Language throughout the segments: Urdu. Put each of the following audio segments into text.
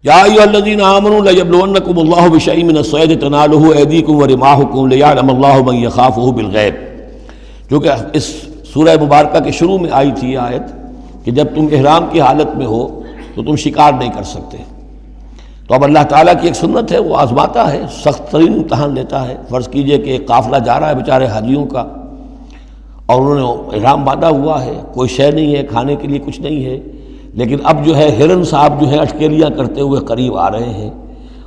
یا ایھا الذین آمنوا لیبلونکم اللہ بشیء من الصید تنالہ ایدیکم ورماحکم لیعلم اللہ من یخافہ بالغیب، جو کہ اس سورہ مبارکہ کے شروع میں آئی تھی آیت کہ جب تم احرام کی حالت میں ہو تو تم شکار نہیں کر سکتے۔ تو اب اللہ تعالیٰ کی ایک سنت ہے، وہ آزماتا ہے، سخت ترین امتحان لیتا ہے۔ فرض کیجئے کہ ایک قافلہ جا رہا ہے بیچارے حاجیوں کا، اور انہوں نے احرام باندھا ہوا ہے، کوئی شے نہیں ہے، کھانے کے لیے کچھ نہیں ہے، لیکن اب جو ہے ہرن صاحب جو ہے اٹکیلیاں کرتے ہوئے قریب آ رہے ہیں،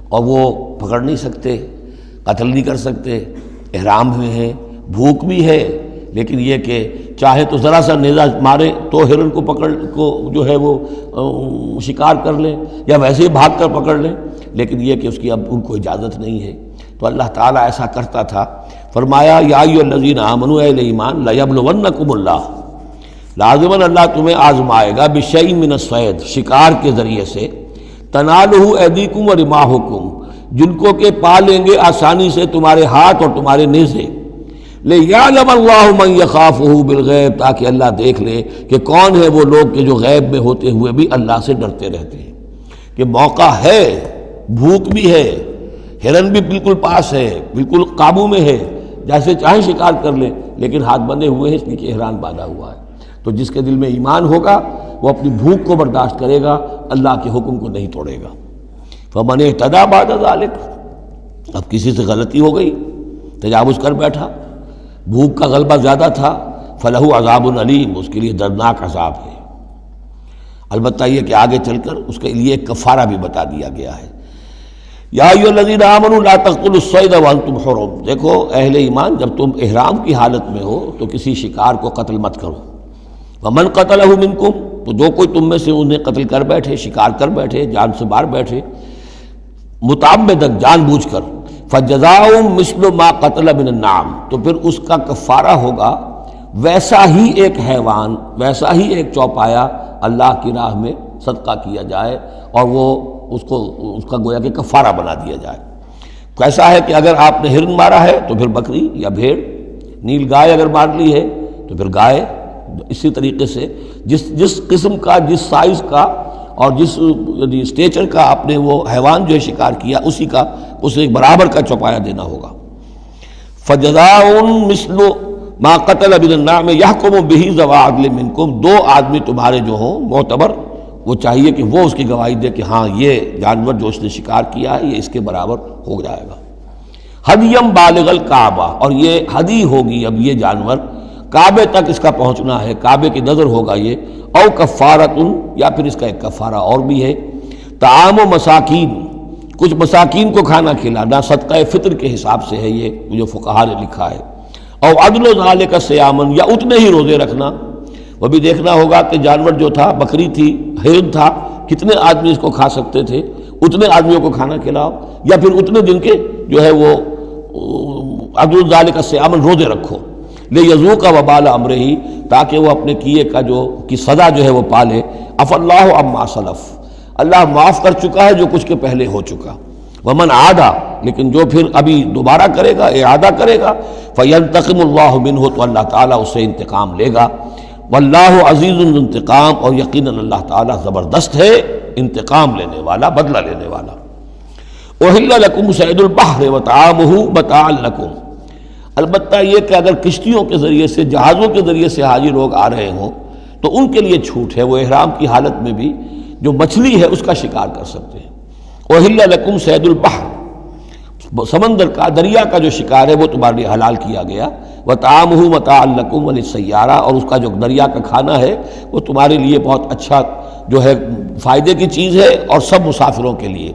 اور وہ پکڑ نہیں سکتے، قتل نہیں کر سکتے، احرام میں ہیں، بھوک بھی ہے، لیکن یہ کہ چاہے تو ذرا سا نیزہ مارے تو ہرن کو پکڑ کو جو ہے وہ شکار کر لیں، یا ویسے ہی بھاگ کر پکڑ لیں، لیکن یہ کہ اس کی اب ان کو اجازت نہیں ہے۔ تو اللہ تعالیٰ ایسا کرتا تھا۔ فرمایا یا ایھا الذین آمنوا، اہل ایمان، لیبلونکم اللہ، لازماً اللہ تمہیں آزمائے گا، بشیء من الصید، شکار کے ذریعے سے، تنالہ ایدیکم ورماحکم، جن کو کہ پا لیں گے آسانی سے تمہارے ہاتھ اور تمہارے نیزے، لیعلم اللہ من یخافہ بالغیب، تاکہ اللہ دیکھ لے کہ کون ہے وہ لوگ کہ جو غیب میں ہوتے ہوئے بھی اللہ سے ڈرتے رہتے ہیں، کہ موقع ہے، بھوک بھی ہے، ہرن بھی بالکل پاس ہے، بالکل قابو میں ہے، جیسے چاہے شکار کر لے، لیکن ہاتھ بندھے ہوئے ہیں، اس لیے کہ احرام باندھا ہوا ہے۔ تو جس کے دل میں ایمان ہوگا وہ اپنی بھوک کو برداشت کرے گا، اللہ کے حکم کو نہیں توڑے گا۔ فمن اہتدی بعد ذلک، اب کسی سے غلطی ہو گئی، تجاوز کر بیٹھا، بھوک کا غلبہ زیادہ تھا، فلہ عذاب علیم، اس کے لیے دردناک عذاب ہے۔ البتہ یہ کہ آگے چل کر اس کے لیے ایک کفارہ بھی بتا دیا گیا ہے۔ یا ایھا الذین آمنوا لا تقتلوا الصید وانتم حرم، دیکھو اہل ایمان، جب تم احرام کی حالت میں ہو تو کسی شکار کو قتل مت کرو۔ ومن قتلہ منکم، تو جو کوئی تم میں سے انہیں قتل کر بیٹھے، شکار کر بیٹھے، جان سے مار بیٹھے، متعمدًا، جان بوجھ کر، فجزاء مثل ما قتل من النعم، تو پھر اس کا کفارہ ہوگا ویسا ہی ایک حیوان، ویسا ہی ایک چوپایا اللہ کی راہ میں صدقہ کیا جائے، اور وہ اس کا گویا کہ کفارہ بنا دیا جائے۔ کیسا ہے کہ اگر آپ نے ہرن مارا ہے تو پھر بکری یا بھیڑ، نیل گائے اگر مار لی ہے تو پھر گائے، اسی طریقے سے جس قسم کا، جس سائز کا اور جس اسٹیچر کا آپ نے وہ حیوان جو ہے شکار کیا، اسی کا اسے ایک برابر کا چوپایا دینا ہوگا۔ فجزاء مثل ما قتل من النعم یحکم بہ ذوی عدل منکم، دو آدمی تمہارے جو ہوں معتبر، وہ چاہیے کہ وہ اس کی گواہی دے کہ ہاں یہ جانور جو اس نے شکار کیا ہے یہ اس کے برابر ہو جائے گا۔ ہدیم بالغ الکعبہ، اور یہ ہدی ہوگی اب یہ جانور، کعبے تک اس کا پہنچنا ہے، کعبے کی نظر ہوگا یہ، او کفارۃ، یا پھر اس کا ایک کفارہ اور بھی ہے، طعام و مساکین، کچھ مساکین کو کھانا کھلانا، صدقہ فطر کے حساب سے ہے یہ جو فقہاء نے لکھا ہے، او عدل ذالک صیامن، یا اتنے ہی روزے رکھنا۔ وہ بھی دیکھنا ہوگا کہ جانور جو تھا، بکری تھی، ہرن تھا، کتنے آدمی اس کو کھا سکتے تھے، اتنے آدمیوں کو کھانا کھلاؤ، یا پھر اتنے دن کے جو ہے وہ عدل ذالک صیامن روزے رکھو، لیذوق وبال امرہ، تاکہ وہ اپنے کیے کا کی سزا جو ہے وہ پالے۔ عفی اللہ عما سلف، اللہ معاف کر چکا ہے جو کچھ کے پہلے ہو چکا۔ ومن عادا، لیکن جو پھر ابھی دوبارہ کرے گا، اعادہ کرے گا، فینتقم اللہ منہ، تو اللہ تعالیٰ اس سے انتقام لے گا۔ واللہ عزیز الانتقام، اور یقیناً اللہ تعالیٰ زبردست ہے، انتقام لینے والا، بدلہ لینے والا۔ احل لکم صید البحر وطعامہ متاعا لکم، البتہ یہ کہ اگر کشتیوں کے ذریعے سے، جہازوں کے ذریعے سے حاجی لوگ آ رہے ہوں تو ان کے لیے چھوٹ ہے، وہ احرام کی حالت میں بھی جو مچھلی ہے اس کا شکار کر سکتے ہیں۔ احل لکم صید البحر، سمندر کا، دریا کا جو شکار ہے وہ تمہارے لیے حلال کیا گیا، وطعامہ متاعا لکم وللسیارہ، اور اس کا جو دریا کا کھانا ہے وہ تمہارے لیے بہت اچھا جو ہے فائدے کی چیز ہے، اور سب مسافروں کے لیے۔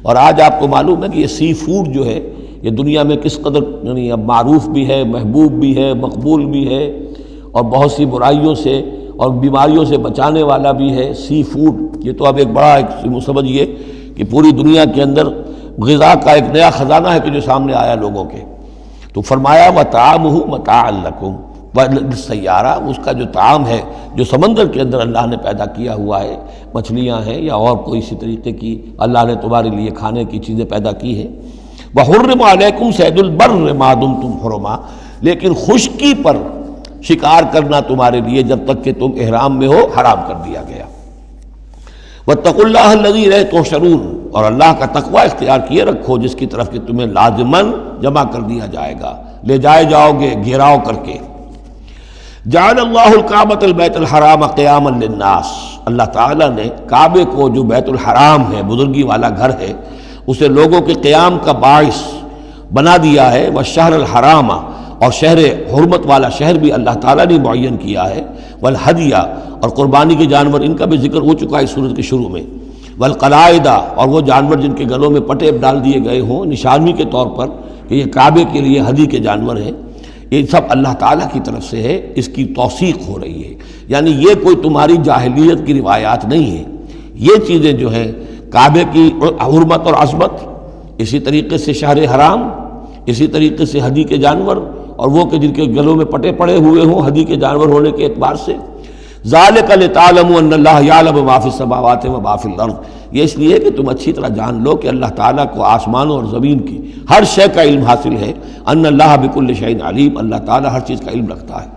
اور آج آپ کو معلوم ہے کہ یہ سی فوڈ جو ہے یہ دنیا میں کس قدر یعنی اب معروف بھی ہے، محبوب بھی ہے، مقبول بھی ہے، اور بہت سی برائیوں سے اور بیماریوں سے بچانے والا بھی ہے سی فوڈ۔ یہ تو اب ایک بڑا سمجھیے کہ پوری دنیا کے اندر غذا کا ایک نیا خزانہ ہے کہ جو سامنے آیا لوگوں کے۔ تو فرمایا وطعامہ متاعا لکم وللسیارہ، اس کا جو طعام ہے جو سمندر کے اندر اللہ نے پیدا کیا ہوا ہے، مچھلیاں ہیں یا اور کوئی اسی طریقے کی اللہ نے تمہارے لیے کھانے کی چیزیں پیدا کی ہیں۔ وحرم علیکم صید البر ما دمتم حرما، لیکن خشکی پر شکار کرنا تمہارے لیے جب تک کہ تم احرام میں ہو حرام کر دیا گیا۔ واتقوا اللہ الذی الیہ تحشرون، اور اللہ کا تقوی اختیار کیے رکھو جس کی طرف کہ تمہیں لازماً جمع کر دیا جائے گا، لے جائے جاؤ گے گھیراؤ کر کے۔ جعل اللہ الکعبۃ البیت الحرام قیاما للناس، اللہ تعالیٰ نے کعبے کو جو بیت الحرام ہے، بزرگی والا گھر ہے، اسے لوگوں کے قیام کا باعث بنا دیا ہے۔ والشہر الحرام، اور شہر حرمت والا شہر بھی اللہ تعالیٰ نے معین کیا ہے۔ والہدیہ، اور قربانی کے جانور، ان کا بھی ذکر ہو چکا ہے اس سورت کے شروع میں۔ والقلائد، اور وہ جانور جن کے گلوں میں پٹے ڈال دیے گئے ہوں نشانی کے طور پر کہ یہ کعبے کے لیے ہدی کے جانور ہیں، یہ سب اللہ تعالیٰ کی طرف سے ہے، اس کی توثیق ہو رہی ہے۔ یعنی یہ کوئی تمہاری جاہلیت کی روایات نہیں ہیں، یہ چیزیں جو ہیں کعبے کی حرمت اور عظمت، اسی طریقے سے شہر حرام، اسی طریقے سے ہدی کے جانور، اور وہ کہ جن کے گلوں میں پٹے پڑے ہوئے ہوں ہدی کے جانور ہونے کے اعتبار سے۔ ذالک لتعلموا ان اللہ یعلم ما فی السماوات و ما فی الارض، یہ اس لیے کہ تم اچھی طرح جان لو کہ اللہ تعالیٰ کو آسمانوں اور زمین کی ہر شے کا علم حاصل ہے۔ ان اللہ بکل شیء علیم، اللہ تعالیٰ ہر چیز کا علم رکھتا ہے۔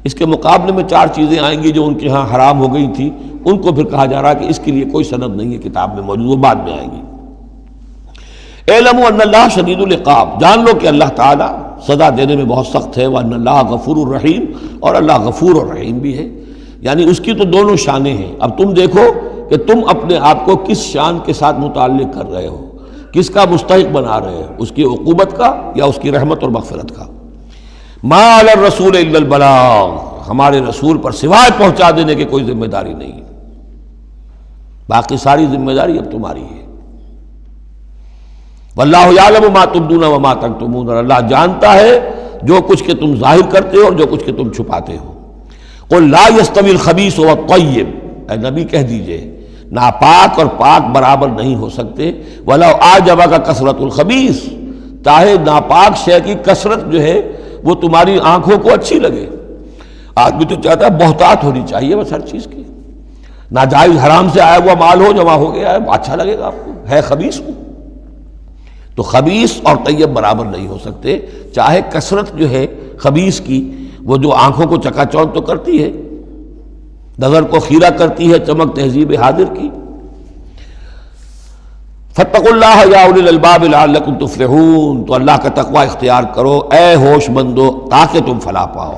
اس کے مقابلے میں 4 چیزیں آئیں گی جو ان کے ہاں حرام ہو گئی تھی، ان کو پھر کہا جا رہا کہ اس کے لیے کوئی سند نہیں ہے کتاب میں موجود، وہ بعد میں آئیں گی۔ اعلموا ان اللہ شدید العقاب، جان لو کہ اللہ تعالیٰ سزا دینے میں بہت سخت ہے۔ وان اللہ غفور الرحیم، اور اللہ غفور الرحیم بھی ہے، یعنی اس کی تو دونوں شانیں ہیں۔ اب تم دیکھو کہ تم اپنے آپ کو کس شان کے ساتھ متعلق کر رہے ہو، کس کا مستحق بنا رہے ہو، اس کی عقوبت کا یا اس کی رحمت اور مغفرت کا۔ ما علی الرسول الا البلاغ، ہمارے رسول پر سوائے پہنچا دینے کی کوئی ذمہ داری نہیں، باقی ساری ذمہ داری اب تمہاری ہے۔ واللہ یعلم ما تبدون وما تکتمون، اور اللہ جانتا ہے جو کچھ کہ تم ظاہر کرتے ہو اور جو کچھ کہ تم چھپاتے ہو۔ قل لا یستوی الخبیث والطیب، اے نبی کہہ دیجئے ناپاک اور پاک برابر نہیں ہو سکتے۔ ولو اعجبک کثرت الخبیث، چاہے ناپاک شے کی کثرت جو ہے وہ تمہاری آنکھوں کو اچھی لگے۔ آدمی تو چاہتا ہے بہتات ہونی چاہیے بس ہر چیز کی، ناجائز حرام سے آیا ہوا مال ہو، جمع ہو گیا ہے، اچھا لگے گا آپ کو، ہے خبیث ہو۔ تو خبیث اور طیب برابر نہیں ہو سکتے، چاہے کثرت جو ہے خبیث کی وہ جو آنکھوں کو چکا چوندھ تو کرتی ہے، نظر کو خیرہ کرتی ہے، چمک تہذیب حاضر کی۔ فاتقوا اللہ یا اولی الالباب لعلکم تفلحون، تو اللہ کا تقوی اختیار کرو اے ہوش مندو تاکہ تم فلاح پاؤ۔